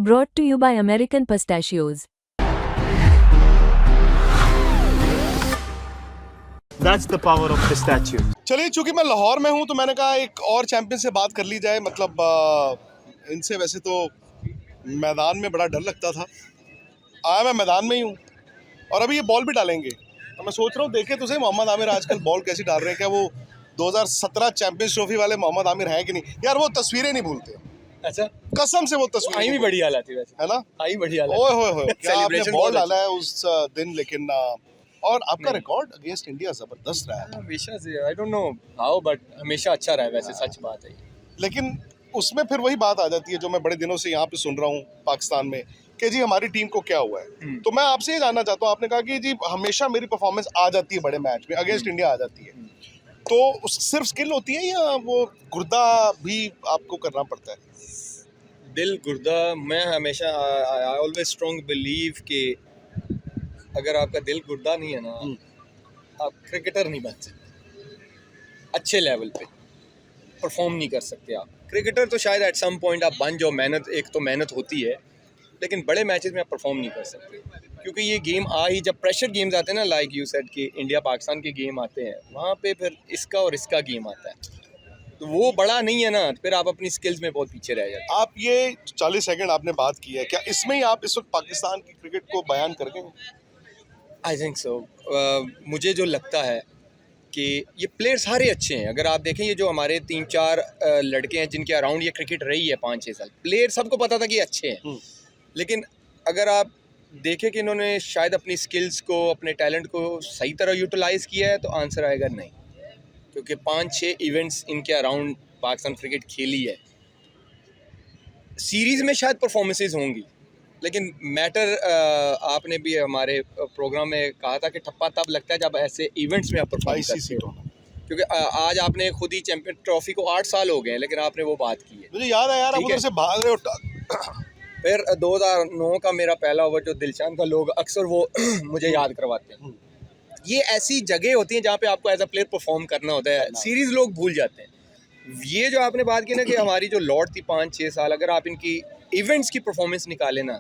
Brought to you by American Pistachios. That's the power of pistachio. चलिए, चूंकि मैं लाहौर में हूं तो मैंने कहा एक और चैंपियन से बात कर ली जाए। मतलब इनसे वैसे तो मैदान में बड़ा डर लगता था। आया मैं मैदान में ही हूं और अभी ये बॉल भी डालेंगे तो मैं सोच रहा हूं, देखे तो सही मोहम्मद आमिर आजकल बॉल कैसी डाल रहे हैं। क्या वो 2017 चैंपियंस ट्रॉफी वाले मोहम्मद आमिर हैं कि नहीं? यार वो तस्वीरें नहीं भूलते, अच्छा, कसम से वो तस्वीरें आई भी नहीं बढ़िया हालत है वैसे, भूलते, है ना? आई बढ़िया हालत। ओए होए होए, क्या आपने Celebration बॉल बहुत डाला है उस दिन। लेकिन और आपका रिकॉर्ड अगेंस्ट इंडिया जबरदस्त रहा है। हमेशा से I don't know how but हमेशा अच्छा रहा है वैसे, सच बात है। लेकिन उसमें फिर वही बात आ जाती है जो मैं बड़े दिनों से यहाँ पे सुन रहा हूँ पाकिस्तान में, कि जी हमारी टीम को क्या हुआ है। तो मैं आपसे ये जानना चाहता हूँ, आपने कहा कि जी हमेशा मेरी परफॉर्मेंस आ जाती है बड़े मैच में, अगेंस्ट इंडिया आ जाती है, तो सिर्फ स्किल होती है या वो गुर्दा भी आपको करना पड़ता है? दिल गुर्दा, मैं हमेशा आई ऑलवेज स्ट्रॉन्ग बिलीव कि अगर आपका दिल गुर्दा नहीं है ना, आप क्रिकेटर नहीं बन सकते। अच्छे लेवल पे परफॉर्म नहीं कर सकते आप। क्रिकेटर तो शायद एट सम पॉइंट आप बन जाओ, मेहनत एक तो मेहनत होती है, लेकिन बड़े मैचेस में आप परफॉर्म नहीं कर सकते क्योंकि ये गेम जब प्रेशर गेम्स आते हैं ना, लाइक यू सेड कि इंडिया पाकिस्तान के गेम आते हैं, वहाँ पे फिर इसका और इसका गेम आता है, तो वो बड़ा नहीं है ना, फिर आप अपनी स्किल्स में बहुत पीछे रह जाते हैं। आप ये 40 सेकंड आपने बात की है, क्या इसमें ही आप इस वक्त पाकिस्तान की क्रिकेट को बयान कर गए? I think so. मुझे जो लगता है कि ये प्लेयर सारे अच्छे हैं। अगर आप देखें, ये जो हमारे 3-4 लड़के हैं जिनके अराउंड ये क्रिकेट रही है 5-6 साल, प्लेयर सबको पता था कि ये अच्छे हैं, लेकिन अगर आप देखें कि इन्होंने शायद अपनी स्किल्स को, अपने टैलेंट को सही तरह यूटिलाइज़ किया है, तो आंसर आएगा नहीं, क्योंकि 5-6 इवेंट्स इनके अराउंड पाकिस्तान क्रिकेट खेली है। सीरीज़ में शायद परफॉर्मेंसेज होंगी, लेकिन मैटर आपने भी हमारे प्रोग्राम में कहा था कि ठप्पा तब लगता है जब ऐसे इवेंट्स में आप परफॉर्म करते हो, क्योंकि आज आपने खुद ही चैंपियन ट्रॉफी को 8 साल हो गए हैं, लेकिन आपने वो बात की है। मुझे याद है यार, आप उधर से भाग रहे हो। फिर 2009 का मेरा पहला ओवर जो दिलशान का लोग अक्सर वो मुझे याद करवाते हैं। ये ऐसी जगह होती हैं जहाँ पे आपको एज अ प्लेयर परफॉर्म करना होता है, सीरीज लोग भूल जाते हैं। ये जो आपने बात की ना कि हमारी जो लॉट थी 5-6 साल, अगर आप इनकी इवेंट्स की परफॉर्मेंस निकालें ना,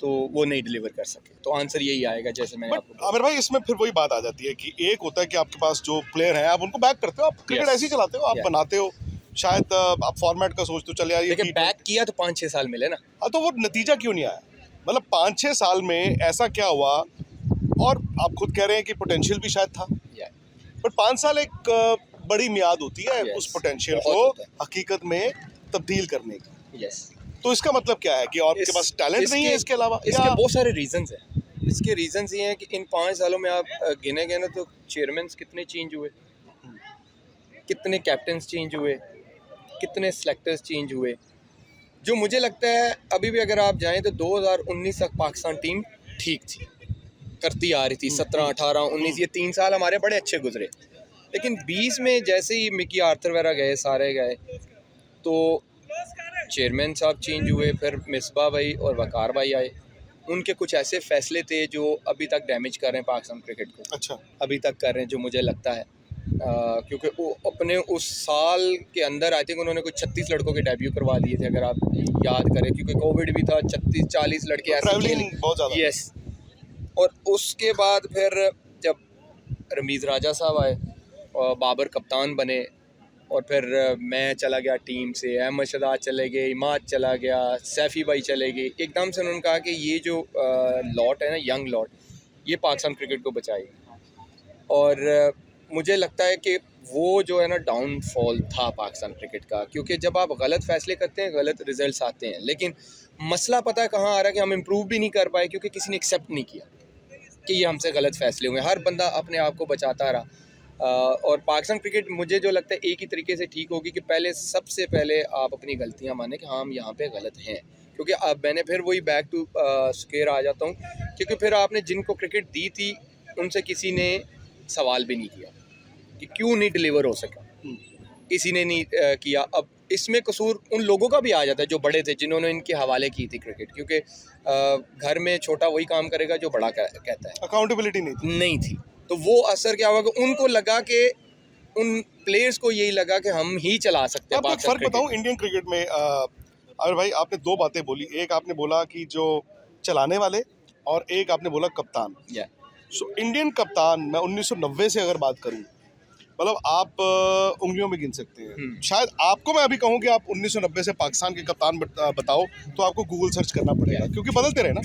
तो वो नहीं डिलीवर कर सके, तो आंसर यही आएगा जैसे मैंने आपको। आमिर भाई, इसमें फिर वही बात आ जाती है कि एक होता है कि आपके पास जो प्लेयर हैं आप उनको बैक करते हो, आप क्रिकेट ऐसे ही चलाते हो, आप बनाते हो, शायद आप फॉर्मेट का सोचते हो, चल यार ये बैक किया तो 5-6 साल मिले ना। हाँ, तो वो नतीजा क्यों नहीं आया? मतलब 5-6 साल में ऐसा क्या हुआ? और आप खुद कह रहे हैं कि पोटेंशियल भी शायद था, बट 5 साल एक बड़ी मियाद होती है उस पोटेंशियल को हकीकत में तब्दील करने की। तो इसका मतलब क्या है कि आपके पास टैलेंट नहीं है इसके अलावा? इसके बहुत सारे रीजंस हैं। इसके रीजंस ये हैं कि इन 5 सालों में आप गिने गए ना, तो चेयरमैन कितने चेंज हुए, कितने कैप्टन्स चेंज हुए, कितने सेलेक्टर्स चेंज हुए। जो मुझे लगता है अभी भी अगर आप जाएं तो 2019 तक पाकिस्तान टीम ठीक थी, करती आ रही थी। 17, 18, 19 ये 3 साल हमारे बड़े अच्छे गुजरे, लेकिन 20 में जैसे ही मिकी आर्थर वगैरह गए, सारे गए, तो चेयरमैन साहब चेंज हुए, फिर मिसबा भाई और वकार भाई आए। उनके कुछ ऐसे फैसले थे जो अभी तक डैमेज कर रहे हैं पाकिस्तान क्रिकेट को। अच्छा, अभी तक कर रहे हैं, जो मुझे लगता है क्योंकि वो अपने उस साल के अंदर आई थिंक उन्होंने कुछ 36 लड़कों के डेब्यू करवा दिए थे, अगर आप याद करें, क्योंकि कोविड भी था। 36-40 लड़के ऐसे बहुत ज़्यादा। यस। और उसके बाद फिर जब रमीज़ राजा साहब आए और बाबर कप्तान बने, और फिर मैं चला गया टीम से, अहमद शहजाद चले गए, इमाद चला गया, सैफ़ी भाई चले गए, एकदम से उन्होंने कहा कि ये जो लॉट है ना, यंग लॉट, ये पाकिस्तान क्रिकेट को बचाएगी। और मुझे लगता है कि वो जो है ना डाउनफॉल था पाकिस्तान क्रिकेट का, क्योंकि जब आप गलत फैसले करते हैं गलत रिजल्ट्स आते हैं, लेकिन मसला पता है कहाँ आ रहा है कि हम इम्प्रूव भी नहीं कर पाए, क्योंकि किसी ने एक्सेप्ट नहीं किया कि ये हमसे गलत फैसले हुए। हर बंदा अपने आप को बचाता रहा। और पाकिस्तान क्रिकेट मुझे जो लगता है एक ही तरीके से ठीक होगी कि पहले, सबसे पहले आप अपनी गलतियां माने कि हाँ हम यहाँ पे गलत हैं, क्योंकि अब मैंने फिर वही बैक टू स्क्वेयर आ जाता हूँ, क्योंकि फिर आपने जिनको क्रिकेट दी थी उनसे किसी ने सवाल भी नहीं किया कि क्यों नहीं डिलीवर हो सका, किसी ने नहीं किया। अब इसमें कसूर उन लोगों का भी आ जाता है जो बड़े थे, जिन्होंने इनके हवाले की थी क्रिकेट, क्योंकि घर में छोटा वही काम करेगा जो बड़ा कहता है। अकाउंटेबिलिटी नहीं थी। तो वो असर क्या हुआ कि उनको लगा कि उन प्लेयर्स को यही लगा कि हम ही चला सकते हैं। अब एक फ़र्क बताऊं इंडियन क्रिकेट में, और भाई आपने दो बातें बोली, एक आपने बोला कि जो चलाने वाले और एक आपने बोला कप्तान। या सो इंडियन कप्तान मैं 1990 से अगर बात करूं, मतलब आप उंगलियों में गिन सकते हैं। शायद आपको मैं अभी कहूं कि आप 1990 से पाकिस्तान के कप्तान बताओ तो आपको गूगल सर्च करना पड़ेगा, क्योंकि बदलते रहे ना।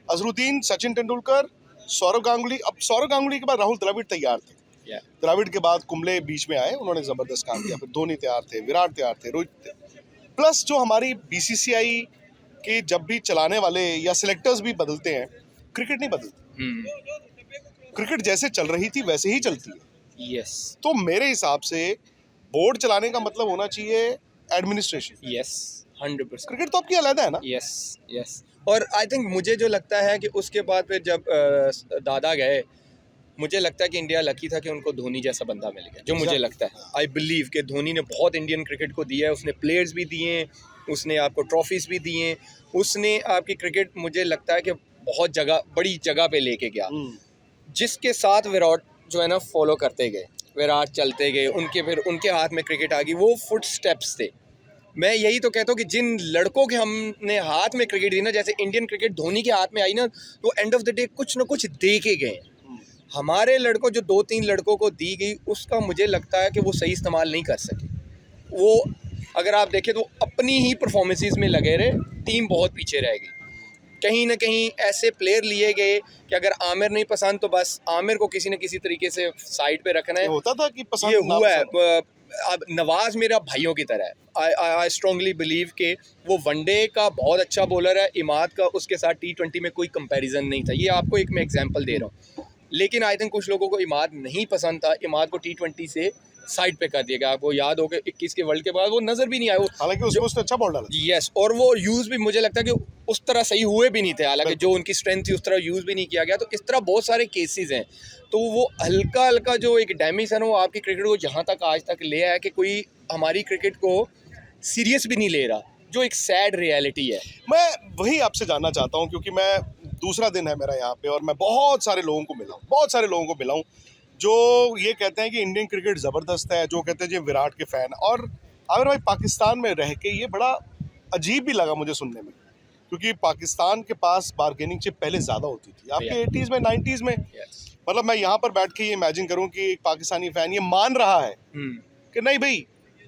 अजरुद्दीन, सचिन तेंदुलकर, सौरव गांगुली। अब सौरव गांगुली के बाद राहुल द्रविड़ तैयार थे, द्रविड़ के बाद कुंबले बीच में आए, उन्होंने जबरदस्त काम किया। फिर धोनी तैयार थे, विराट तैयार थे, रोहित थे। प्लस जो हमारी बीसीसीआई के जब भी चलाने वाले या सिलेक्टर्स भी बदलते हैं, क्रिकेट नहीं बदलती। क्रिकेट जैसे चल रही थी वैसे ही चलती है। यस तो मेरे हिसाब से बोर्ड चलाने का मतलब होना चाहिए एडमिनिस्ट्रेशन। यस 100%। क्रिकेट तो आपकी अलग है ना। Yes yes. और आई थिंक मुझे जो लगता है कि उसके बाद फिर जब दादा गए, मुझे लगता है कि इंडिया लकी था कि उनको धोनी जैसा बंदा मिल गया, जो मुझे लगता है। आई बिलीव कि धोनी ने बहुत इंडियन क्रिकेट को दिया है। उसने प्लेयर्स भी दिए हैं, उसने आपको ट्रॉफीज़ भी दिए हैं, उसने आपकी क्रिकेट मुझे लगता है कि बहुत जगह, बड़ी जगह पे लेके गया, जिसके साथ विराट जो है ना फॉलो करते गए। विराट चलते गए, उनके फिर उनके हाथ में क्रिकेट आ गई, वो फुट स्टेप्स थे। मैं यही तो कहता हूँ कि जिन लड़कों के हमने हाथ में क्रिकेट दी ना, जैसे इंडियन क्रिकेट धोनी के हाथ में आई ना, तो एंड ऑफ द डे कुछ ना कुछ दे के गए। हमारे लड़कों जो 2-3 लड़कों को दी गई, उसका मुझे लगता है कि वो सही इस्तेमाल नहीं कर सके। वो अगर आप देखें तो अपनी ही परफॉर्मेंसेस में लगे रहे, टीम बहुत पीछे रह गई। कहीं ना कहीं ऐसे प्लेयर लिए गए कि अगर आमिर नहीं पसंद तो बस आमिर को किसी न किसी तरीके से साइड पे रखना है। होता था कि पसंद ये ना हुआ है। पसंद। अब नवाज मेरा भाइयों की तरह है। आई स्ट्रांगली बिलीव कि वो वनडे का बहुत अच्छा बॉलर है। इमाद का उसके साथ T20 में कोई कंपैरिजन नहीं था। ये आपको एक मैं एग्जांपल दे रहा हूँ। लेकिन आई थिंक कुछ लोगों को इमाद नहीं पसंद था। इमाद को T20 से साइड पे कर दिया गया। आपको याद होगा 21 के वर्ल्ड के बाद वो नज़र भी नहीं आया। हालांकि उसने अच्छा बॉल डाला। यस, और वो यूज़ भी मुझे लगता है कि उस तरह सही हुए भी नहीं थे। हालांकि जो उनकी स्ट्रेंथ थी उस तरह यूज़ भी नहीं किया गया। तो इस तरह बहुत सारे केसेस हैं। तो वो हल्का हल्का जो एक डैमेज है ना, वो आपकी क्रिकेट को जहाँ तक आज तक ले आया कि कोई हमारी क्रिकेट को सीरियस भी नहीं ले रहा, जो एक सैड रियलिटी है। मैं वही आपसे जानना चाहता हूँ, क्योंकि मैं दूसरा दिन है मेरा यहाँ पे और मैं बहुत सारे लोगों को मिला हूँ जो ये कहते हैं कि इंडियन क्रिकेट ज़बरदस्त है, जो कहते हैं जी विराट के फ़ैन। और आमिर भाई, पाकिस्तान में रह के ये बड़ा अजीब भी लगा मुझे सुनने में, क्योंकि पाकिस्तान के पास बार्गेनिंग चिप पहले ज़्यादा होती थी आपके 80s में 90s में। मतलब मैं यहाँ पर बैठ के ये इमेजिन करूँ कि एक पाकिस्तानी फ़ैन ये मान रहा है कि नहीं भाई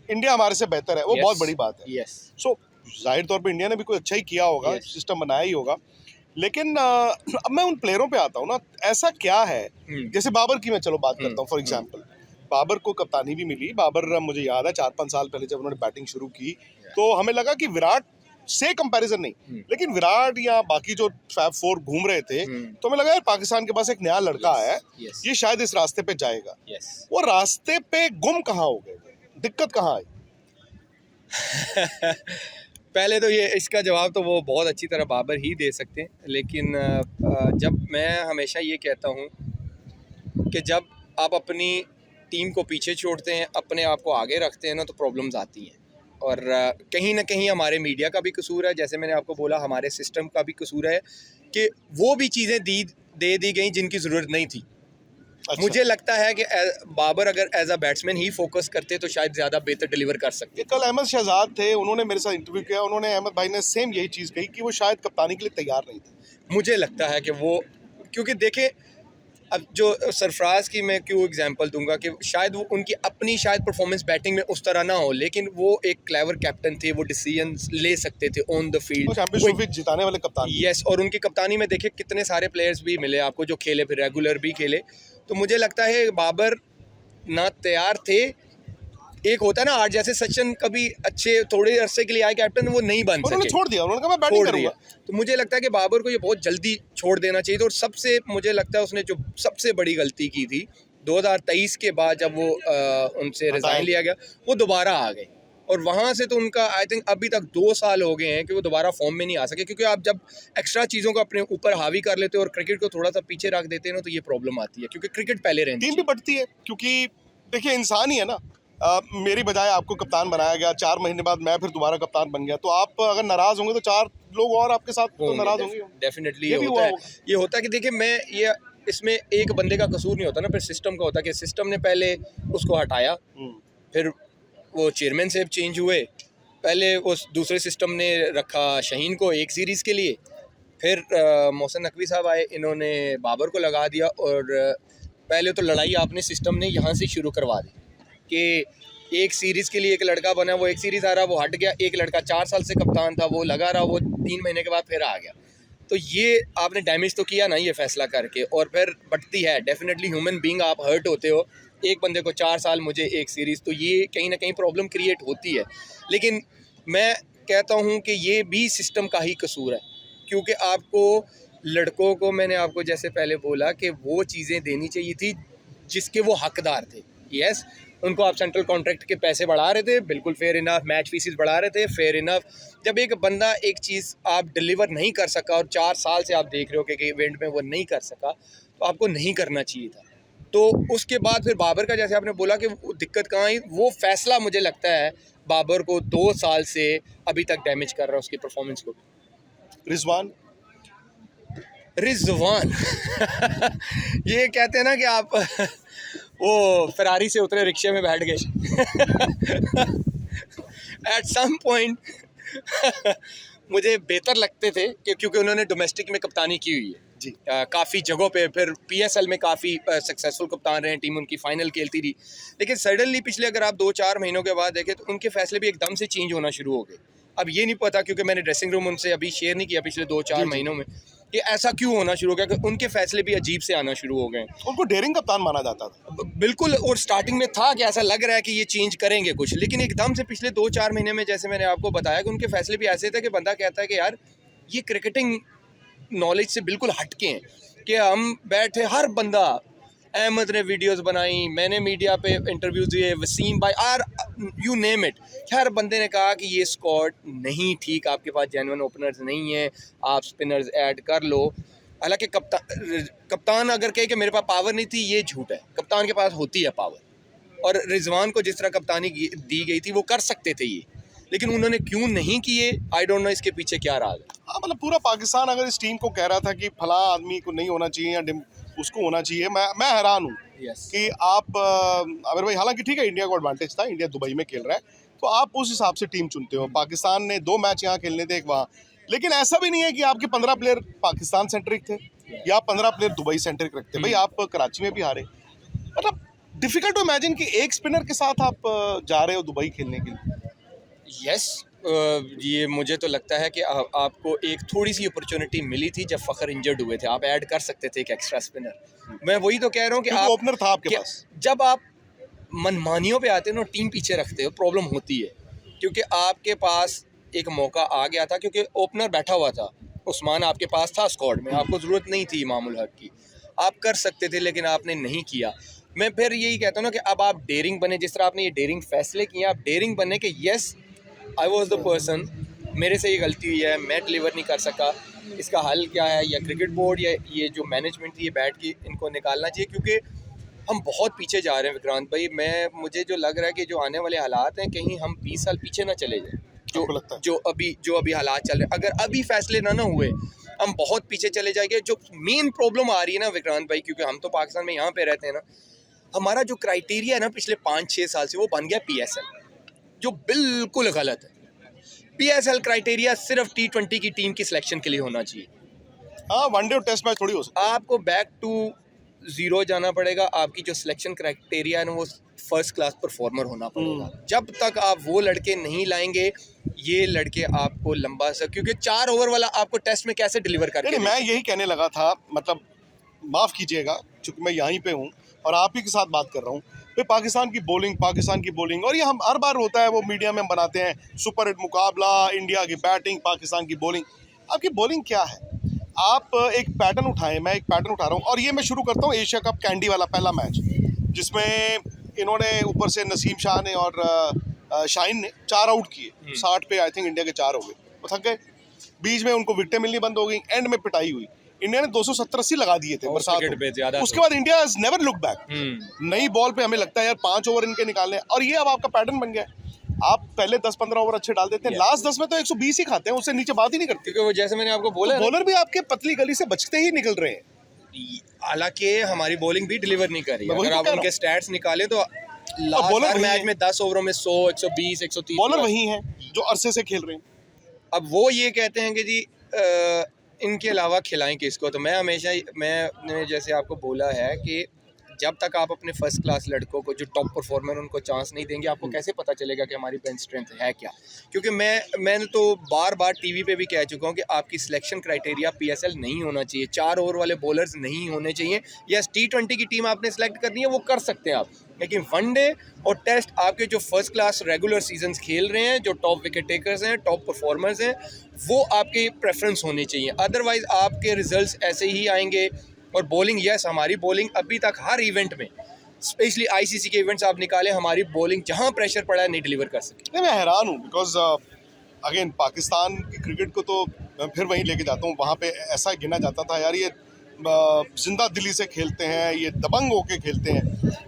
इंडिया हमारे से बेहतर है, वो बहुत बड़ी बात है। सो जाहिर तौर पे इंडिया ने भी कुछ अच्छा ही किया होगा, सिस्टम बनाया ही होगा। लेकिन अब मैं उन प्लेयरों पे आता हूँ ना, ऐसा क्या है, जैसे बाबर की मैं चलो बात करता हूँ फॉर एग्जांपल। बाबर को कप्तानी भी मिली। बाबर मुझे याद है 4-5 साल पहले जब उन्होंने बैटिंग शुरू की तो हमें लगा कि विराट से कंपैरिजन नहीं, लेकिन विराट या बाकी जो फैब फोर घूम रहे थे तो हमें लगा यार पाकिस्तान के पास एक नया लड़का है, ये शायद इस रास्ते पे जाएगा। वो रास्ते पे गुम कहाँ हो गए, दिक्कत कहाँ आई? पहले तो ये इसका जवाब तो वो बहुत अच्छी तरह बाबर ही दे सकते हैं। लेकिन जब मैं हमेशा ये कहता हूँ कि जब आप अपनी टीम को पीछे छोड़ते हैं, अपने आप को आगे रखते हैं ना, तो प्रॉब्लम्स आती हैं। और कहीं ना कहीं हमारे मीडिया का भी कसूर है, जैसे मैंने आपको बोला हमारे सिस्टम का भी कसूर है कि वो भी चीज़ें दे दी गई जिनकी ज़रूरत नहीं थी। अच्छा। मुझे लगता है कि बाबर अगर एज अ बैट्समैन ही फोकस करते तो शायद ज़्यादा बेहतर डिलीवर कर सकते। कल अहमद शहजाद थे, उन्होंने मेरे साथ इंटरव्यू किया, उन्होंने अहमद भाई ने सेम यही चीज़ कही कि वो शायद कप्तानी के लिए तैयार नहीं थे। मुझे लगता है कि वो, क्योंकि देखें अब जो सरफराज की मैं क्यों एग्जांपल दूंगा कि शायद वो उनकी अपनी शायद परफॉर्मेंस बैटिंग में उस तरह ना हो, लेकिन वो एक क्लेवर कैप्टन थे, वो डिसीजन ले सकते थे ऑन द फील्ड, चैंपियनशिप जिताने वाले कप्तान। यस, और उनकी कप्तानी में देखे कितने सारे प्लेयर्स भी मिले आपको जो खेले, फिर रेगुलर भी खेले। तो मुझे लगता है बाबर ना तैयार थे। एक होता है ना आज जैसे सचिन कभी अच्छे थोड़े अरसे के लिए आए कैप्टन, वो नहीं बन सके, छोड़ दिया, उन्होंने कहा मैं बैटिंग करूंगा। तो मुझे लगता है कि बाबर को ये बहुत जल्दी छोड़ देना चाहिए था। और सबसे मुझे लगता है उसने जो सबसे बड़ी गलती की थी 2023 के बाद जब वो उनसे रिजाइन लिया गया, वो दोबारा आ गए। और वहाँ से तो उनका आई थिंक अभी तक 2 साल हो गए हैं कि वो दोबारा फॉर्म में नहीं आ सके, क्योंकि आप जब एक्स्ट्रा चीज़ों को अपने ऊपर हावी कर लेते हो और क्रिकेट को थोड़ा सा पीछे रख देते हैं ना, तो ये प्रॉब्लम आती है, क्योंकि क्रिकेट पहले रहती है। टीम भी बढ़ती है, क्योंकि देखिए इंसान ही है ना। मेरी बजाय आपको कप्तान बनाया गया, 4 महीने बाद मैं फिर दोबारा कप्तान बन गया, तो आप अगर नाराज होंगे तो 4 लोग और आपके साथ तो नाराज होंगे। डेफिनेटली ये होता है कि देखिए मैं ये इसमें एक बंदे का कसूर नहीं होता ना, फिर सिस्टम का होता है कि सिस्टम ने पहले उसको हटाया, फिर वो चेयरमैन साहब चेंज हुए, पहले उस दूसरे सिस्टम ने रखा शाहीन को एक सीरीज़ के लिए, फिर मोहसिन नकवी साहब आए, इन्होंने बाबर को लगा दिया। और पहले तो लड़ाई आपने सिस्टम ने यहाँ से शुरू करवा दी कि एक सीरीज़ के लिए एक लड़का बना, वो एक सीरीज़ आ रहा, वो हट गया। एक लड़का 4 साल से कप्तान था, वो लगा रहा, वो 3 महीने के बाद फिर आ गया। तो ये आपने डैमेज तो किया ना ये फ़ैसला करके। और फिर बढ़ती है डेफिनेटली, ह्यूमन बीइंग आप हर्ट होते हो। एक बंदे को 4 साल, मुझे एक सीरीज़, तो ये कहीं ना कहीं प्रॉब्लम क्रिएट होती है। लेकिन मैं कहता हूँ कि ये भी सिस्टम का ही कसूर है, क्योंकि आपको लड़कों को, मैंने आपको जैसे पहले बोला कि वो चीज़ें देनी चाहिए थी जिसके वो हकदार थे। यस, उनको आप सेंट्रल कॉन्ट्रैक्ट के पैसे बढ़ा रहे थे, बिल्कुल फेयर इनफ, मैच फीसिस बढ़ा रहे थे, फेयर इनफ। जब एक बंदा एक चीज़ आप डिलीवर नहीं कर सका और 4 साल से आप देख रहे हो कि इवेंट में वो नहीं कर सका, तो आपको नहीं करना चाहिए था। तो उसके बाद फिर बाबर का, जैसे आपने बोला कि दिक्कत कहाँ आई, वो फैसला मुझे लगता है बाबर को 2 साल से अभी तक डैमेज कर रहा है उसकी परफॉर्मेंस को। रिजवान ये कहते हैं ना कि आप वो फरारी से उतरे, रिक्शे में बैठ गए। एट सम पॉइंट मुझे बेहतर लगते थे क्योंकि उन्होंने डोमेस्टिक में कप्तानी की हुई है जी। काफ़ी जगहों पे, फिर PSL में काफ़ी सक्सेसफुल कप्तान रहे, टीम उनकी फाइनल खेलती रही। लेकिन सडनली पिछले अगर आप 2-4 महीनों के बाद देखें तो उनके फैसले भी एकदम से चेंज होना शुरू हो गए। अब ये नहीं पता, क्योंकि मैंने ड्रेसिंग रूम उनसे अभी शेयर नहीं किया पिछले 2-4 महीनों में, कि ऐसा क्यों होना शुरू हो गया कि उनके फैसले भी अजीब से आना शुरू हो गए। उनको डेयरिंग कप्तान माना जाता था। बिल्कुल, और स्टार्टिंग में था कि ऐसा लग रहा है कि ये चेंज करेंगे कुछ, लेकिन एकदम से पिछले 2-4 महीने में, जैसे मैंने आपको बताया, कि उनके फैसले भी ऐसे थे कि बंदा कहता है कि यार ये क्रिकेटिंग नॉलेज से बिल्कुल हटके हैं। कि हम बैठे, हर बंदा, अहमद ने वीडियोस बनाई, मैंने मीडिया पे इंटरव्यूज दिए, वसीम भाई, आर यू नेम इट, हर बंदे ने कहा कि ये स्क्वाड नहीं ठीक, आपके पास जेन्युइन ओपनर्स नहीं है, आप स्पिनर्स ऐड कर लो। हालांकि कप्तान अगर कहे कि मेरे पास पावर नहीं थी, ये झूठ है, कप्तान के पास होती है पावर। और रिजवान को जिस तरह कप्तानी दी गई थी वो कर सकते थे ये, लेकिन उन्होंने क्यों नहीं किए, आई डोंट नो इसके पीछे क्या राज है। हाँ, मतलब पूरा पाकिस्तान अगर इस टीम को कह रहा था कि फला आदमी को नहीं होना चाहिए या उसको होना चाहिए, मैं हैरान हूँ कि आप अगर भाई, हालांकि ठीक है इंडिया को एडवांटेज था, इंडिया दुबई में खेल रहा है, तो आप उस हिसाब से टीम चुनते हो। पाकिस्तान ने 2 मैच यहाँ खेलने थे, एक वहाँ, लेकिन ऐसा भी नहीं है कि आपके 15 प्लेयर पाकिस्तान सेंट्रिक थे या 15 प्लेयर दुबई सेंट्रिक रखते। भाई आप कराची में भी हारे, मतलब डिफिकल्ट टू इमेजिन कि एक स्पिनर के साथ आप जा रहे हो दुबई खेलने के लिए। यस, ये मुझे तो लगता है कि आपको एक थोड़ी सी अपॉर्चुनिटी मिली थी जब फ़खर इंजर्ड हुए थे, आप ऐड कर सकते थे एक एक्स्ट्रा स्पिनर। मैं वही तो कह रहा हूँ कि आप ओपनर था आपके पास। जब आप मनमानियों पे आते हो ना, टीम पीछे रखते हो, प्रॉब्लम होती है। क्योंकि आपके पास एक मौका आ गया था, क्योंकि ओपनर बैठा हुआ था, उस्मान आपके पास था स्क्वाड में, आपको ज़रूरत नहीं थी इमामुल हक की, आप कर सकते थे, लेकिन आपने नहीं किया। मैं फिर यही कहता हूँ ना कि अब आप डेयरिंग बने, जिस तरह आपने ये डेयरिंग फैसले किए, आप डेयरिंग बने कि yes I was the person, मेरे से ये गलती हुई है, मैं डिलीवर नहीं कर सका, इसका हल क्या है, या क्रिकेट बोर्ड या ये जो मैनेजमेंट थी, ये बैठ के इनको निकालना चाहिए। क्योंकि हम बहुत पीछे जा रहे हैं विक्रांत भाई। मुझे जो लग रहा है कि जो आने वाले हालात हैं, कहीं हम 20 साल पीछे ना चले जाएं। जो अभी हालात चल रहे हैं, अगर अभी फैसले ना हुए, हम बहुत पीछे चले जाएंगे। जो मेन प्रॉब्लम आ रही है ना विक्रांत भाई, क्योंकि हम तो पाकिस्तान में यहाँ पे रहते हैं ना, हमारा जो क्राइटेरिया है ना पिछले 5-6 साल से, वो बन गया PSL, जो बिल्कुल गलत है। PSL क्राइटेरिया सिर्फ T20 की टीम की सिलेक्शन के लिए होना चाहिए। हाँ, वनडे और टेस्ट मैच थोड़ी हो सकता है। आपको बैक टू ज़ीरो जाना पड़ेगा। आपकी जो सिलेक्शन क्राइटेरिया है ना, वो फर्स्ट क्लास परफॉर्मर होना पड़ेगा। जब तक आप वो लड़के नहीं लाएंगे, ये लड़के आपको लंबा सा, क्योंकि 4 ओवर वाला आपको टेस्ट में कैसे डिलीवर करके, मैं यही कहने लगा था, मतलब माफ़ कीजिएगा चूँकि मैं यहीं पे हूँ और आप ही के साथ बात कर रहा हूँ। फिर पाकिस्तान की बॉलिंग, और ये हम हर बार होता है, वो मीडिया में हम बनाते हैं सुपर हिट मुकाबला, इंडिया की बैटिंग, पाकिस्तान की बॉलिंग। आपकी बॉलिंग क्या है? आप एक पैटर्न उठाएं, मैं एक पैटर्न उठा रहा हूँ, और ये मैं शुरू करता हूँ एशिया कप कैंडी वाला पहला मैच, जिसमें इन्होंने ऊपर से नसीम शाह ने और शाहीन ने 4 आउट किए, 60 पे आई थिंक इंडिया के 4 हो गए, वो थक गए, बीच में उनको विकेटें मिलनी बंद हो गई, एंड में पिटाई हुई। इंडिया ने 270-80 लगा दिए थे बरसात में। उसके बाद India has never look back. नई बॉल पे हमें लगता है यार 5 ओवर इनके निकालने, और ये अब आपका पैटर्न बन गया है। आप पहले 10-15 ओवर अच्छे डाल देते हैं, लास्ट 10 में तो 120 ही खाते हैं, उससे नीचे बात ही नहीं करते। क्योंकि वो जैसे मैंने आपको बोला, तो बॉलर भी आपके पतली गली से बचते ही निकल रहे हैं। हालांकि हमारी बॉलिंग भी डिलीवर नहीं कर रही है। अगर आप उनके स्टैट्स निकालें तो लास्ट मैच में 10 ओवरों में 100, 120, 130 बॉलर वही हैं। जो अरसे से खेल रहे हैं। अब वो ये कहते हैं कि जी इनके अलावा खिलाएं किसको, तो मैं हमेशा मैंने जैसे आपको बोला है कि जब तक आप अपने फर्स्ट क्लास लड़कों को जो टॉप परफॉर्मर उनको चांस नहीं देंगे, आपको कैसे पता चलेगा कि हमारी बेंच स्ट्रेंथ है क्या। क्योंकि मैंने तो बार बार टीवी पे भी कह चुका हूँ कि आपकी सिलेक्शन क्राइटेरिया PSL नहीं होना चाहिए, 4 ओवर वाले बॉलर्स नहीं होने चाहिए। या T20 की टीम आपने सेलेक्ट करनी है वो कर सकते हैं आप, लेकिन वनडे और टेस्ट आपके जो फर्स्ट क्लास रेगुलर सीजन्स खेल रहे हैं, जो टॉप विकेट टेकर्स हैं, टॉप परफॉर्मर्स हैं, वो आपके प्रेफरेंस होने चाहिए। अदरवाइज आपके रिजल्ट्स ऐसे ही आएंगे। और बॉलिंग, यस हमारी बॉलिंग अभी तक हर इवेंट में, स्पेशली ICC के इवेंट्स आप निकालें, हमारी बॉलिंग जहां प्रेशर पड़ा है नहीं डिलीवर कर सके। नहीं, मैं हैरान हूँ बिकॉज अगेन पाकिस्तान की क्रिकेट को तो मैं फिर वहीं लेके जाता हूँ। वहाँ पे ऐसा गिना जाता था यार ये जिंदा दिली से खेलते हैं, ये दबंग होके खेलते हैं।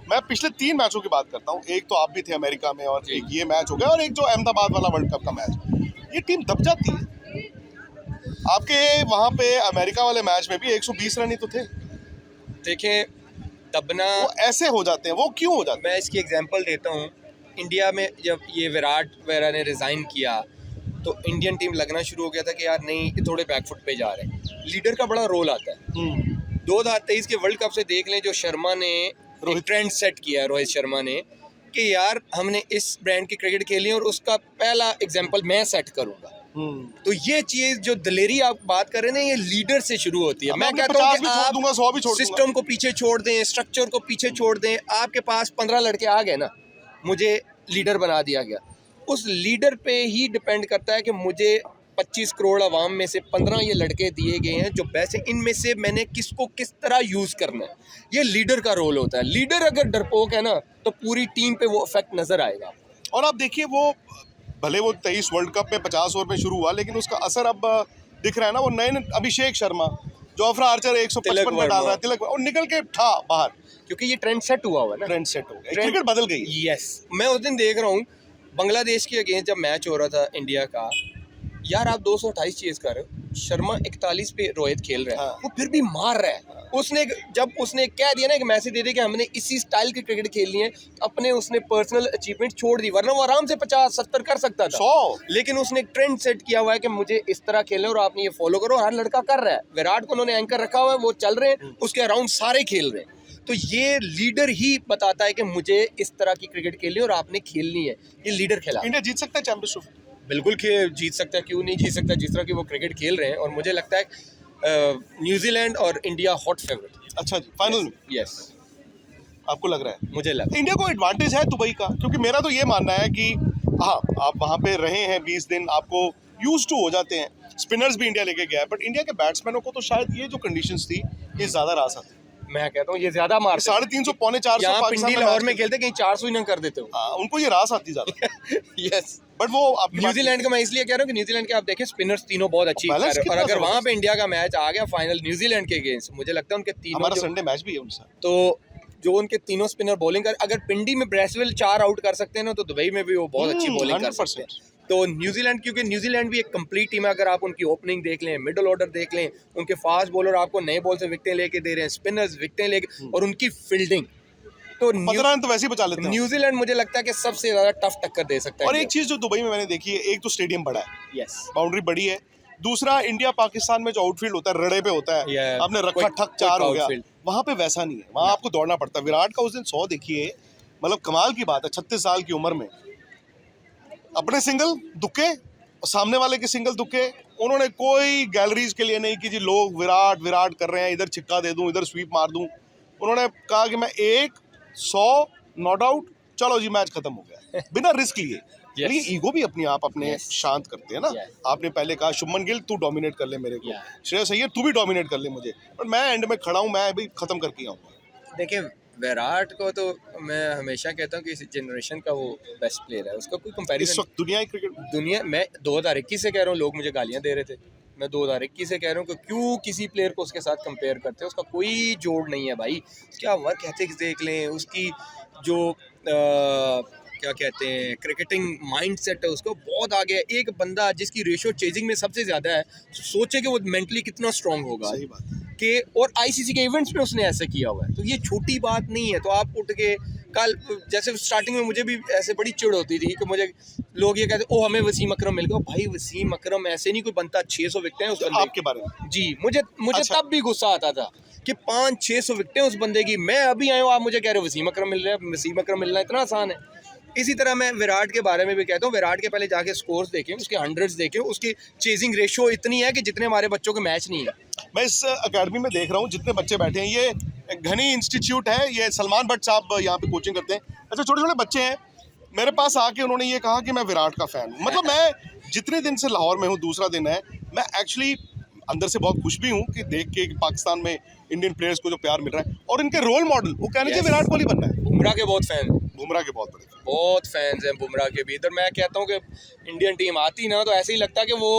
मैं पिछले 3 मैचों की बात करता हूँ, एक तो आप भी थे अमेरिका में और एक ये मैच हो गया और एक जो अहमदाबाद वाला वर्ल्ड कप का मैच। ये टीम दब जाती है। आपके वहाँ पे अमेरिका वाले मैच में भी 120 रन ही तो थे। देखें, दबना वो ऐसे हो जाते हैं, वो क्यों हो जाते हैं? मैं इसकी एग्जांपल देता हूँ। इंडिया में जब ये विराट वगैरह ने रिज़ाइन किया तो इंडियन टीम लगना शुरू हो गया था कि यार नहीं, ये थोड़े बैकफुट पे जा रहे हैं। लीडर का बड़ा रोल आता है। 2023 के वर्ल्ड कप से देख लें, जो शर्मा ने ट्रेंड सेट किया, रोहित शर्मा ने, कि यार हमने इस ब्रांड की क्रिकेट खेली है और उसका पहला एग्जाम्पल मैं सेट करूँगा। तो ये चीज जो दलेरी आप बात कर रहे हैं, ये लीडर से शुरू होती है। मैं कहता हूँ कि आप सिस्टम को पीछे छोड़ दें, स्ट्रक्चर को पीछे छोड़ दें। आपके पास 15 लड़के आ गए ना, मुझे लीडर बना दिया गया। उस लीडर पे ही डिपेंड करता है कि मुझे 25 करोड़ आवाम में से 15 ये लड़के दिए गए हैं जो बेस्ट हैं, इनमें से मैंने किसको किस तरह यूज़ करना है। ये लीडर का रोल होता है। लीडर अगर डरपोक है ना, तो पूरी टीम पे वो इफेक्ट नजर आएगा। और आप देखिए, वो भले वो 23 वर्ल्ड कप में 50 ओवर में शुरू हुआ, लेकिन उसका असर अब दिख रहा है ना। वो नए अभिषेक शर्मा, जोफ्रा आर्चर 155 में डाल रहा है, तिलक, और निकल के था बाहर, क्योंकि ये ट्रेंड सेट हुआ है ना। ट्रेंड सेट हो गया, क्रिकेट बदल गई। यस, मैं उस दिन देख रहा हूँ बांग्लादेश के अगेंस्ट जब मैच हो रहा था इंडिया का, यार आप 228 चेज कर रहे हो, शर्मा 41 पे रोहित खेल रहा है। हाँ। वो फिर भी मार रहा है। जब उसने कह दिया ना, एक मैसेज दे दिया कि हमने इसी स्टाइल की क्रिकेट खेलनी है, अपने उसने पर्सनल अचीवमेंट छोड़ दी, वरना वो आराम से 50-70 कर सकता था। 100। लेकिन उसने एक ट्रेंड सेट किया हुआ है कि मुझे इस तरह खेलना है और आपने ये फॉलो करो। हर लड़का कर रहा है। विराट को उन्होंने एंकर रखा हुआ है, वो चल रहे हैं, उसके अराउंड सारे खेल रहे हैं। तो ये लीडर ही बताता है कि मुझे इस तरह की क्रिकेट खेलनी है और आपने खेलनी है। ये लीडर खेला। इंडिया जीत सकता है चैंपियनशिप? बिल्कुल जीत सकता है, क्यों नहीं जीत सकता, जिस तरह की वो क्रिकेट खेल रहे हैं। और मुझे लगता है न्यूजीलैंड और इंडिया हॉट फेवरेट। अच्छा जी, फाइनल में? यस, आपको लग रहा है? मुझे लगता है इंडिया को एडवांटेज है दुबई का, क्योंकि मेरा तो ये मानना है कि हाँ, आप वहाँ पे रहे हैं 20 दिन, आपको यूज टू हो जाते हैं। स्पिनर्स भी इंडिया लेके गया है, बट इंडिया के बैट्समैनों को तो शायद ये जो कंडीशंस थी, ये ज्यादा रास आती। मैं कहता हूँ ये ज्यादा मार 350 पौने 400 यहाँ पिंडी लाहौर में खेलते, कहीं 400 ही ना कर देते हो। उनको ये रास आती ज्यादा। यस, बट वो न्यूजीलैंड का मैं इसलिए कह रहा हूँ कि न्यूजीलैंड के आप देखें स्पिनर्स तीनों बहुत अच्छी कर रहे हैं। और अगर वहाँ पे इंडिया का मैच आ गया फाइनल न्यूजीलैंड के अगेंस्ट, मुझे लगता है उनके तीनों, हमारा संडे मैच भी है उनसे, तो जो उनके तीनों स्पिनर बॉलिंग कर, अगर पिंडी में ब्रेसवेल 4 आउट कर सकते हैं ना, तो दुबई में भी वो बहुत अच्छी बॉलिंग कर सकते हैं। तो न्यूजीलैंड, क्योंकि न्यूजीलैंड भी एक कंप्लीट टीम है। अगर आप उनकी ओपनिंग देख लें, मिडल ऑर्डर देख लें, उनके फास्ट बॉलर आपको नए बॉल से विकेटें लेके दे रहे हैं, स्पिनर्स विकेटें लेके, और उनकी फील्डिंग, तो 15 रन तो वैसे ही बचा लेते हैं। न्यूजीलैंड मुझे लगता है कि सबसे ज्यादा टफ टक्कर दे सकता है। और एक चीज जो दुबई में मैंने देखी है, एक तो स्टेडियम बड़ा है, यस, बाउंड्री बड़ी है। दूसरा, इंडिया पाकिस्तान में जो आउटफील्ड होता है रड़े पे होता है, आपने रखा ठक 4 हो गया, वहां पे वैसा नहीं है। वहां आपको दौड़ना पड़ता है। विराट का उस दिन 100 देखिए, मतलब कमाल की बात है, 36 साल की उम्र में अपने सिंगल दुक्के, सामने वाले के सिंगल दुक्के। उन्होंने कोई गैलरीज के लिए नहीं कि जी लोग विराट विराट कर रहे हैं, इधर छिक्का दे दूं, इधर स्वीप मार दूं। उन्होंने कहा कि मैं 100 नॉट आउट, चलो जी मैच खत्म हो गया, बिना रिस्क लिए। Yes. ईगो भी अपने आप अपने शांत करते हैं ना। आपने पहले कहा शुभमन गिल तू डोमिनेट कर ले मेरे को, श्रेयस अय्यर तू भी डोमिनेट कर ले मुझे, पर मैं एंड में खड़ा हूँ, मैं अभी खत्म करके आऊँगा। देखिए विराट को तो मैं हमेशा कहता हूँ कि इस जनरेशन का वो बेस्ट प्लेयर है, उसका कोई कंपैरिजन इस वक्त दुनिया मैं 2021 से कह रहा हूँ, लोग मुझे गालियाँ दे रहे थे, मैं 2021 से कह रहा हूँ कि क्यों किसी प्लेयर को उसके साथ कंपेयर करते हैं। उसका कोई जोड़ नहीं है भाई। क्या वर्क एथिक्स देख लें, उसकी जो क्या कहते हैं क्रिकेटिंग माइंडसेट है, उसको बहुत आगे है। एक बंदा जिसकी रेशियो चेजिंग में सबसे ज़्यादा है, सोचे कि वो मेंटली कितना स्ट्रांग होगा। सही बात कि और आईसीसी के इवेंट्स में उसने ऐसा किया हुआ है, तो ये छोटी बात नहीं है। तो आप उठ के कल जैसे स्टार्टिंग में मुझे भी ऐसे बड़ी चिढ़ होती थी कि मुझे लोग ये कहते ओ हमें वसीम अकरम मिल गया। भाई वसीम अकरम ऐसे नहीं कोई बनता, 600 विकेटें हैं उस बंदे आपके बारे में जी। मुझे अच्छा। तब भी गुस्सा आता था कि 500-600 विकेटें उस बंदे की, मैं अभी आया हूँ, आप मुझे कह रहे हो वसीम अकरम मिल रहा है। वसीम अकरम मिलना इतना आसान है। इसी तरह मैं विराट के बारे में भी कहता हूँ, विराट के पहले जाके स्कोर्स देखें, उसके 100s देखें, उसकी चेजिंग रेशियो इतनी है कि जितने हमारे बच्चों के मैच नहीं है। मैं इस अकेडमी में देख रहा हूँ जितने बच्चे बैठे हैं, ये घनी इंस्टीट्यूट है, ये सलमान भट्ट साहब यहाँ पे कोचिंग करते हैं। अच्छा, छोटे छोटे बच्चे हैं, मेरे पास आके उन्होंने ये कहा कि मैं विराट का फ़ैन हूँ। मतलब मैं जितने दिन से लाहौर में हूँ, दूसरा दिन है, मैं एक्चुअली अंदर से बहुत खुश भी हूँ कि देख के कि पाकिस्तान में इंडियन प्लेयर्स को जो प्यार मिल रहा है, और इनके रोल मॉडल वो कहने चाहिए विराट कोहली बनना है। बुमराह के बहुत फैन, बुमराह के बहुत बड़े बहुत फैंस हैं बुमराह के भी। इधर मैं कहता हूँ कि इंडियन टीम आती ना तो ऐसे ही लगता है कि वो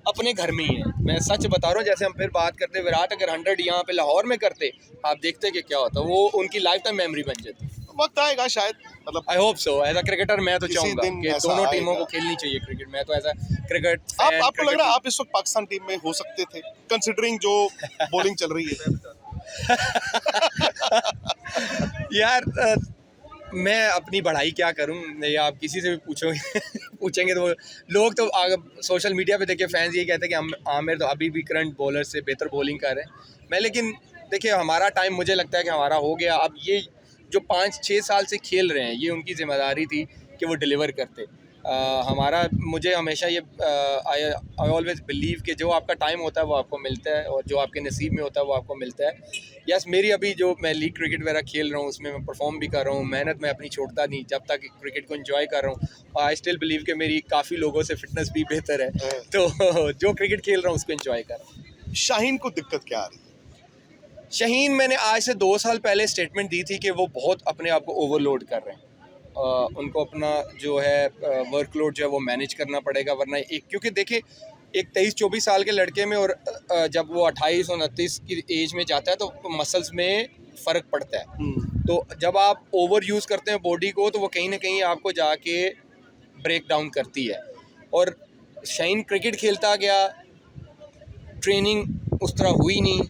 अपने घर में ही है। मैं सच बता रहा हूँ। जैसे हम फिर बात करते विराट अगर 100 यहाँ पे लाहौर में करते, आप देखते कि क्या होता, वो उनकी लाइफ टाइम मेमोरी बन जाती। वक्त आएगा शायद, मतलब I hope so. As a cricketer मैं तो किसी चाहूँगा दिन कि ऐसा दोनों आएगा। टीमों को खेलनी चाहिए क्रिकेट। मैं तो एज अ क्रिकेट आपको लग रहा है आप इस वक्त पाकिस्तान टीम में हो सकते थे, कंसिडरिंग जो बॉलिंग चल रही है? यार मैं अपनी बढ़ाई क्या करूं, ये आप किसी से भी पूछोगे पूछेंगे तो लोग तो सोशल मीडिया पे देखिए फैंस ये कहते हैं कि आमिर तो अभी भी करंट बॉलर से बेहतर बॉलिंग कर रहे हैं। मैं लेकिन देखिए हमारा टाइम मुझे लगता है कि हमारा हो गया। अब ये जो 5-6 साल से खेल रहे हैं, ये उनकी जिम्मेदारी थी कि वो डिलीवर करते। हमारा मुझे हमेशा ये आई ऑलवेज बिलीव कि जो आपका टाइम होता है वो आपको मिलता है, और जो आपके नसीब में होता है वो आपको मिलता है। यस, मेरी अभी जो मैं लीग क्रिकेट वगैरह खेल रहा हूँ उसमें मैं परफॉर्म भी कर रहा हूँ, मेहनत मैं अपनी छोड़ता नहीं जब तक क्रिकेट को एंजॉय कर रहा हूँ। आई स्टिल बिलीव कि मेरी काफ़ी लोगों से फिटनेस भी बेहतर है, तो जो क्रिकेट खेल रहा हूँ उसको एंजॉय कर रहा हूँ। शाहीन को दिक्कत क्या आ रही है? शाहीन, मैंने आज से 2 साल पहले स्टेटमेंट दी थी कि वो बहुत अपने आप को ओवरलोड कर रहे हैं। उनको अपना जो है वर्कलोड जो है वो मैनेज करना पड़ेगा, वरना क्योंकि देखिए एक 23-24 साल के लड़के में और जब वो 28-29 की एज में जाता है तो मसल्स में फ़र्क पड़ता है। तो जब आप ओवर यूज़ करते हैं बॉडी को तो वो कहीं ना कहीं आपको जाके ब्रेक डाउन करती है। और शाहीन क्रिकेट खेलता गया, ट्रेनिंग उस तरह हुई नहीं,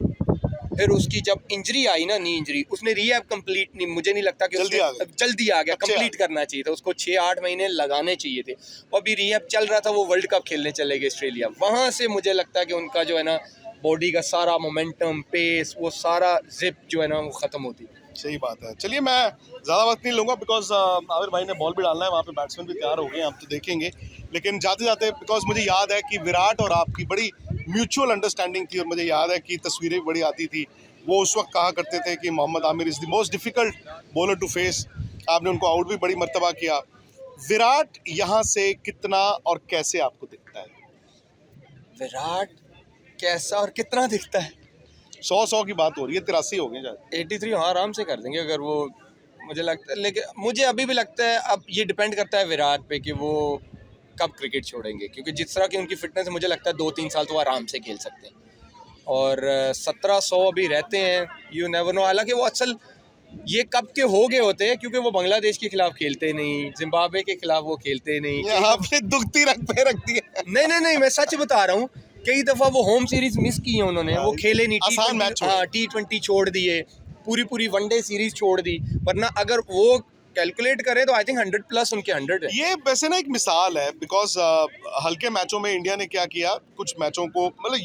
फिर उसकी जब इंजरी आई ना, नी इंजरी, उसने रीहैब कंप्लीट नहीं, मुझे नहीं लगता कि जल्दी आ गया कंप्लीट करना चाहिए था उसको। 6-8 महीने लगाने चाहिए थे। और अभी रीहैब चल रहा था, वो वर्ल्ड कप खेलने चले गए ऑस्ट्रेलिया। वहाँ से मुझे लगता है कि उनका जो है ना बॉडी का सारा मोमेंटम, पेस, वो सारा जिप जो है ना वो ख़त्म होती है। सही बात है। चलिए मैं ज़्यादा वक्त नहीं लूँगा, बिकॉज आमिर भाई ने बॉल भी डालना है, वहाँ पे बैट्समैन भी तैयार हो गए हैं, आप तो देखेंगे। लेकिन जाते जाते, बिकॉज मुझे याद है कि विराट और आपकी बड़ी म्यूचुअल अंडरस्टैंडिंग थी, और मुझे याद है कि तस्वीरें भी बड़ी आती थी। वो उस वक्त कहा करते थे कि Mohammad Aamir is the most difficult bowler to face. आपने उनको आउट भी बड़ी मर्तबा किया। विराट यहाँ से कितना और कैसे आपको दिखता है? विराट कैसा और कितना दिखता है? 100 की बात हो रही है, 83 हो गए शायद। 83 हाँ आराम से कर देंगे अगर वो, मुझे लगता है। लेकिन मुझे अभी भी लगता है, अब ये डिपेंड करता है विराट पे कि वो कब क्रिकेट छोड़ेंगे, क्योंकि जिस तरह की उनकी फिटनेस है मुझे लगता है 2-3 साल तो वो आराम से खेल सकते हैं। और 1700 अभी रहते हैं, यू नेवर नो। हालांकि वो असल ये कब के हो गए होते हैं, क्योंकि वो बांग्लादेश के खिलाफ खेलते नहीं, जिम्बाब्वे के खिलाफ वो खेलते नहीं। आपने दुखती रख पे रख दिया। नहीं, मैं सच बता रहा हूँ। कई दफ़ा वो होम सीरीज मिस की है उन्होंने, वो खेले नहीं, आसान मैच T20 छोड़ दिए, पूरी वनडे सीरीज छोड़ दी। वरना अगर वो कैलकुलेट करें तो आई थिंक 100+ उनके 100 है। ये वैसे ना एक मिसाल है, बिकॉज हल्के मैचों में इंडिया ने क्या किया, कुछ मैचों को मतलब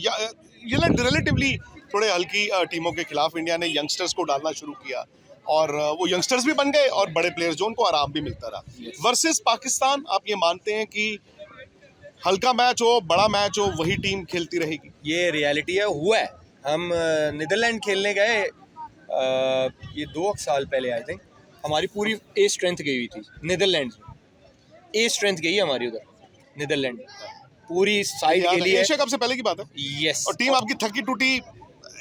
ये रिलेटिवली थोड़े हल्की टीमों के खिलाफ इंडिया ने यंगस्टर्स को डालना शुरू किया, और वो यंगस्टर्स भी बन गए और बड़े प्लेयर्स जो उनको आराम भी मिलता रहा। वर्सेस पाकिस्तान, आप ये मानते हैं कि हल्का मैच हो, बड़ा मैच हो, वही टीम खेलती रहेगी? ये रियलिटी है, हुआ है। हम नीदरलैंड खेलने गए ये 2 साल पहले, आई थिंक हमारी पूरी ए स्ट्रेंथ गई हुई थी नीदरलैंड में। ए स्ट्रेंथ गई हमारी उधर नीदरलैंड पूरी साइड के लिए। एशिया कप से पहले की बात है। यस। और टीम आपकी थकी टूटी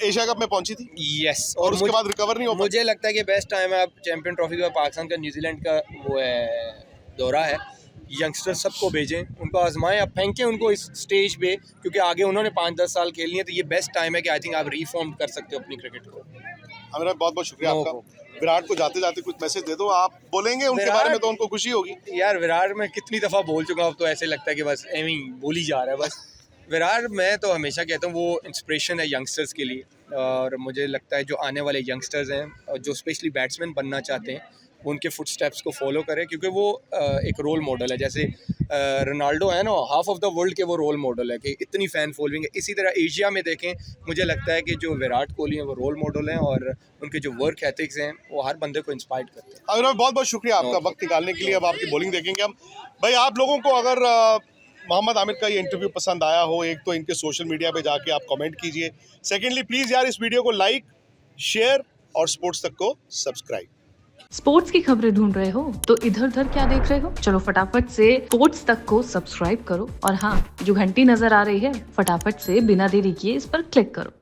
एशिया कप में पहुंची थी। यस। और उसके बाद रिकवर नहीं हो पाया। मुझे लगता है कि बेस्ट टाइम है अब चैंपियन ट्रॉफी का, पाकिस्तान का न्यूजीलैंड का वो है दौरा है। यंगस्टर सबको भेजें, उनको आजमाएं, अब फेंकें उनको इस स्टेज पे, क्योंकि आगे उन्होंने 5-10 साल खेलनी है। तो ये बेस्ट टाइम है कि आई थिंक आप रिफॉर्म कर सकते हो अपनी क्रिकेट को। हमारा बहुत बहुत शुक्रिया आपका। विराट को जाते जाते कुछ मैसेज दे दो, आप बोलेंगे उनके बारे में तो उनको खुशी होगी। यार विराट मैं कितनी दफ़ा बोल चुका हूँ, अब तो ऐसे लगता है कि बस एवं ही बोल ही जा रहा है बस। विराट मैं तो हमेशा कहता हूँ वो इंस्पिरेशन है यंगस्टर्स के लिए, और मुझे लगता है जो आने वाले यंगस्टर्स हैं और जो स्पेशली बैट्समैन बनना चाहते हैं वो उनके फुटस्टेप्स को फॉलो करें, क्योंकि वो एक रोल मॉडल है। जैसे रोनाल्डो है ना, हाफ ऑफ द वर्ल्ड के वो रोल मॉडल है कि इतनी फ़ैन फॉलोइंग है। इसी तरह एशिया में देखें, मुझे लगता है कि जो विराट कोहली हैं वो रोल मॉडल हैं, और उनके जो वर्क एथिक्स हैं वो हर बंदे को इंस्पायर करते हैं। अभिनव, बहुत बहुत शुक्रिया आपका वक्त निकालने के लिए। अब आपकी बॉलिंग देखेंगे हम। भाई, आप लोगों को अगर मोहम्मद आमिर का ये इंटरव्यू पसंद आया हो, एक तो इनके सोशल मीडिया पे जाके आप कमेंट कीजिए। सेकेंडली, प्लीज़ यार इस वीडियो को लाइक, शेयर और स्पोर्ट्स तक को सब्सक्राइब। स्पोर्ट्स की खबरें ढूंढ रहे हो तो इधर उधर क्या देख रहे हो? चलो फटाफट से स्पोर्ट्स तक को सब्सक्राइब करो, और हाँ, जो घंटी नजर आ रही है फटाफट से बिना देरी किए इस पर क्लिक करो।